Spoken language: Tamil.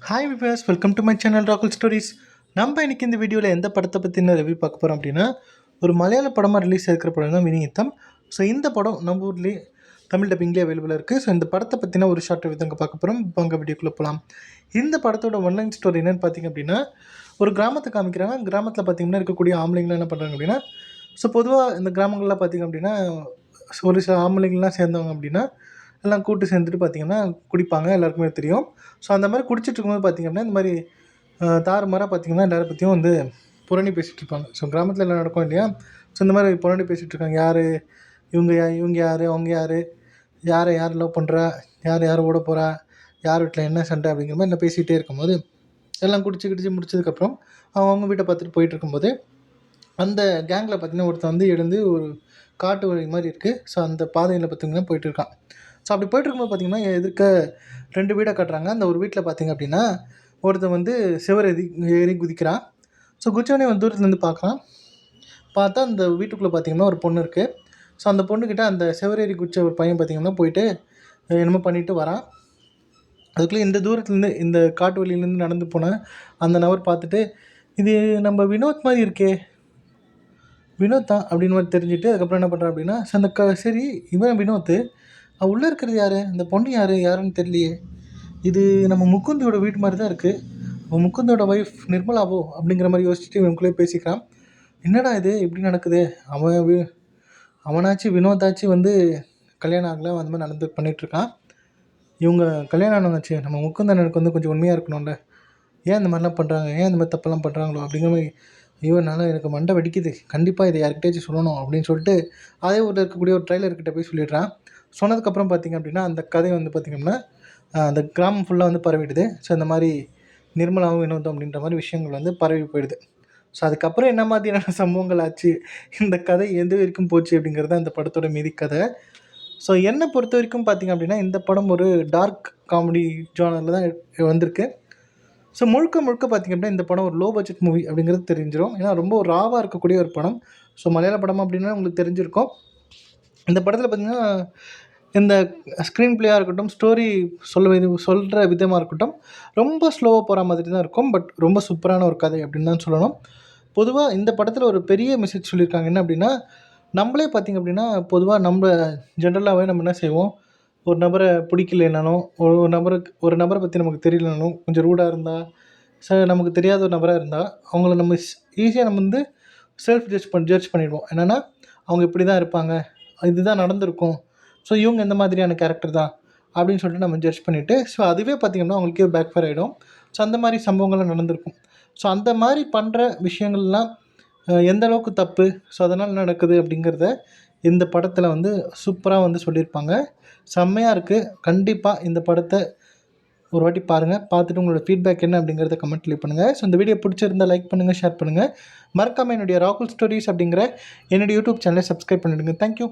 Hi viewers, welcome to my channel ராகுல் ஸ்டோரிஸ். நம்ம இன்னைக்கு இந்த வீடியோவில் எந்த படத்தை பற்றின ரிவ்யூ பார்க்க போகிறோம் அப்படின்னா, ஒரு மலையாள படமாக ரிலீஸ் ஆகிருக்கிற படம் தான் வினியுத்தம். ஸோ இந்த படம் நம்ம ஊர்லேயே தமிழ் டப்பிங்லேயே அவைலபிளாக இருக்குது. ஸோ இந்த படத்தை பற்றின ஒரு ஷார்ட் ரிவ்யூ தாங்க பார்க்க போகிறோம். வாங்க வீடியோக்குள்ளே போகலாம். இந்த படத்தோட ஒன்லைன் ஸ்டோரி என்னென்னு பார்த்திங்க அப்படின்னா, ஒரு கிராமத்தை காமிக்கிறாங்க. கிராமத்தில் பார்த்திங்கன்னா இருக்கக்கூடிய ஆம்பளைங்களாம் என்ன பண்ணுறாங்க அப்படின்னா, ஸோ பொதுவாக இந்த கிராமங்களில் பார்த்திங்க அப்படின்னா ஒரு சில ஆம்பளைங்கள்லாம் சேர்ந்தவங்க அப்படின்னா எல்லாம் கூட்டு சேர்ந்துட்டு பார்த்திங்கன்னா குடிப்பாங்க, எல்லாருக்குமே தெரியும். ஸோ அந்த மாதிரி குடிச்சிட்டு இருக்கும்போது பார்த்திங்க அப்படின்னா இந்த மாதிரி தாறுமாறாக பார்த்திங்கன்னா எல்லாரை பற்றியும் வந்து புரணி பேசிகிட்டு இருப்பாங்க. ஸோ கிராமத்தில் எல்லாம் நடக்கும் இல்லையா? ஸோ இந்த மாதிரி புரணி பேசிகிட்டு இருக்காங்க. யார் இவங்க யார், அவங்க யாரை யார் லவ் பண்ணுறா, யார் ஓட போகிறா, யார் வீட்டில் என்ன சண்டை அப்படிங்கிற மாதிரி எல்லாம் பேசிகிட்டே இருக்கும்போது எல்லாம் குடிச்சு முடிச்சதுக்கப்புறம் அவங்க வீட்டை பார்த்துட்டு போயிட்டு இருக்கும்போது அந்த கேங்கில் பார்த்திங்கன்னா ஒருத்தன் வந்து எழுந்து ஒரு காட்டு வழி மாதிரி இருக்குது. ஸோ அந்த பாதையில் பார்த்திங்கன்னா போயிட்டு இருக்கான். ஸோ அப்படி போய்ட்டு இருக்கும்போது பார்த்திங்கன்னா எதிர்க்க 2 வீடை காட்டுறாங்க. அந்த ஒரு வீட்டில் பார்த்திங்க அப்படின்னா ஒருத்தன் வந்து சுவர் ஏறி குதிக்கிறான். ஸோ குதிச்சோடனே வந்து தூரத்துலேருந்து பார்க்குறான். பார்த்தா அந்த வீட்டுக்குள்ளே பார்த்திங்கன்னா ஒரு பொண்ணு இருக்குது. ஸோ அந்த பொண்ணுக்கிட்ட அந்த சுவர் ஏறி குதிச்ச ஒரு பையன் பார்த்திங்கன்னா போயிட்டு என்னமோ பண்ணிட்டு வரான். அதுக்குள்ளே இந்த தூரத்துலேருந்து இந்த காட்டு வழியிலேருந்து நடந்து போன அந்த நபர் பார்த்துட்டு, இது நம்ம வினோத் மாதிரி இருக்கே, வினோத் தான் அப்படின்னு மாதிரி தெரிஞ்சுட்டு அதுக்கப்புறம் என்ன பண்ணுறான் அப்படின்னா, சரி இவன் வினோத், உள்ளே இருக்கிறது யார், இந்த பொண்ணு யாருன்னு தெரியலையே, இது நம்ம முகுந்தோட வீட்டு மாதிரி தான் இருக்குது, அவன் முகுந்தோட ஒய்ஃப் நிர்மலாவோ அப்படிங்கிற மாதிரி யோசிச்சுட்டு இவனுக்குள்ளே பேசிக்கிறான். என்னடா இது இப்படி நடக்குது, அவனாச்சு வினோதாச்சு வந்து கல்யாணம் ஆகலாம் அந்த மாதிரி நடந்து பண்ணிகிட்ருக்கான். இவங்க கல்யாணம் ஆனவங்கச்சு நம்ம முகுந்தனுக்கு வந்து கொஞ்சம் உண்மையாக இருக்கணும்ல, ஏன் இந்த மாதிரிலாம் பண்ணுறாங்க, ஏன் இந்த மாதிரி தப்பெல்லாம் பண்ணுறாங்களோ அப்படிங்கிற மாதிரி ஐயோனால எனக்கு மண்டை வெடிக்குது, கண்டிப்பாக இதை யார்கிட்டயாச்சும் சொல்லணும் அப்படின்னு சொல்லிட்டு அதே ஊரில் இருக்கக்கூடிய ஒரு ட்ரெய்லர்கிட்ட போய் சொல்லிடுறான். சொன்னதுக்கப்புறம் பார்த்திங்க அப்படின்னா அந்த கதை வந்து பார்த்திங்கன்னா அந்த கிராமம் ஃபுல்லாக வந்து பரவிடுது. ஸோ இந்த மாதிரி நிர்மலாவும் வினோதம் அப்படின்ற மாதிரி விஷயங்கள் வந்து பரவி போயிடுது. ஸோ அதுக்கப்புறம் என்ன மாதிரியான சம்பவங்கள் ஆச்சு, இந்த கதை எந்த வரைக்கும் போச்சு அப்படிங்கிறது அந்த படத்தோட மீதி கதை. ஸோ என்னை பொறுத்த வரைக்கும் பார்த்திங்க அப்படின்னா இந்த படம் ஒரு டார்க் காமெடி ஜானரில் தான் வந்திருக்கு. ஸோ முழுக்க பார்த்திங்க அப்படின்னா இந்த படம் ஒரு லோ பட்ஜெட் மூவி அப்படிங்கிறது தெரிஞ்சிடும். ஏன்னா ரொம்ப ராவாக இருக்கக்கூடிய ஒரு படம். ஸோ மலையாள படம் அப்படின்னா உங்களுக்கு தெரிஞ்சிருக்கும். இந்த படத்தில் பார்த்திங்கன்னா இந்த ஸ்க்ரீன் ப்ளேயாக இருக்கட்டும், ஸ்டோரி சொல்கிற விதமாக இருக்கட்டும், ரொம்ப ஸ்லோவாக போகிற மாதிரி தான் இருக்கும். பட் ரொம்ப சூப்பரான ஒரு கதை அப்படின்னு தான் சொல்லணும். பொதுவாக இந்த படத்தில் ஒரு பெரிய மெசேஜ் சொல்லியிருக்காங்க. என்ன அப்படின்னா, நம்மளே பார்த்திங்க அப்படின்னா பொதுவாக நம்ம ஜென்ரலாகவே நம்ம என்ன செய்வோம், ஒரு நபரை பிடிக்கலைனாலும் ஒரு நபரை பற்றி நமக்கு தெரியலனாலும் கொஞ்சம் ரூடாக இருந்தால், நமக்கு தெரியாத ஒரு நபராக இருந்தால் அவங்கள நம்ம ஈஸியாக நம்ம வந்து ஜட்ஜ் பண்ணிடுவோம். என்னென்னா அவங்க இப்படி தான் இருப்பாங்க, இதுதான் நடந்திருக்கும், ஸோ இவங்க இந்த மாதிரியான கேரக்டர் தான் அப்படின்னு சொல்லிட்டு நம்ம ஜட்ஜ் பண்ணிவிட்டு, ஸோ அதுவே பார்த்திங்கன்னா அவங்களுக்கே பேக் ஃபயர் ஆகிடும். ஸோ அந்த மாதிரி சம்பவங்கள்லாம் நடந்திருக்கும். ஸோ அந்த மாதிரி பண்ணுற விஷயங்கள்லாம் எந்த அளவுக்கு தப்பு, ஸோ அதனால் நடக்குது அப்படிங்கிறத இந்த படத்தில் வந்து சூப்பராக வந்து சொல்லியிருப்பாங்க. செம்மையாக இருக்குது. கண்டிப்பாக இந்த படத்தை ஒரு வாட்டி பாருங்கள். பார்த்துட்டு உங்களோட ஃபீட்பேக் என்ன அப்படிங்கிறத கமெண்ட் லீவ் பண்ணுங்கள். ஸோ இந்த வீடியோ பிடிச்சிருந்தால் லைக் பண்ணுங்கள், ஷேர் பண்ணுங்கள். மறக்காமல் என்னுடைய ராகுல் ஸ்டோரிஸ் அப்படிங்கிற என்னுடைய யூடியூப் சேனலை சப்ஸ்கிரைப் பண்ணிவிடுங்க. தேங்க்யூ.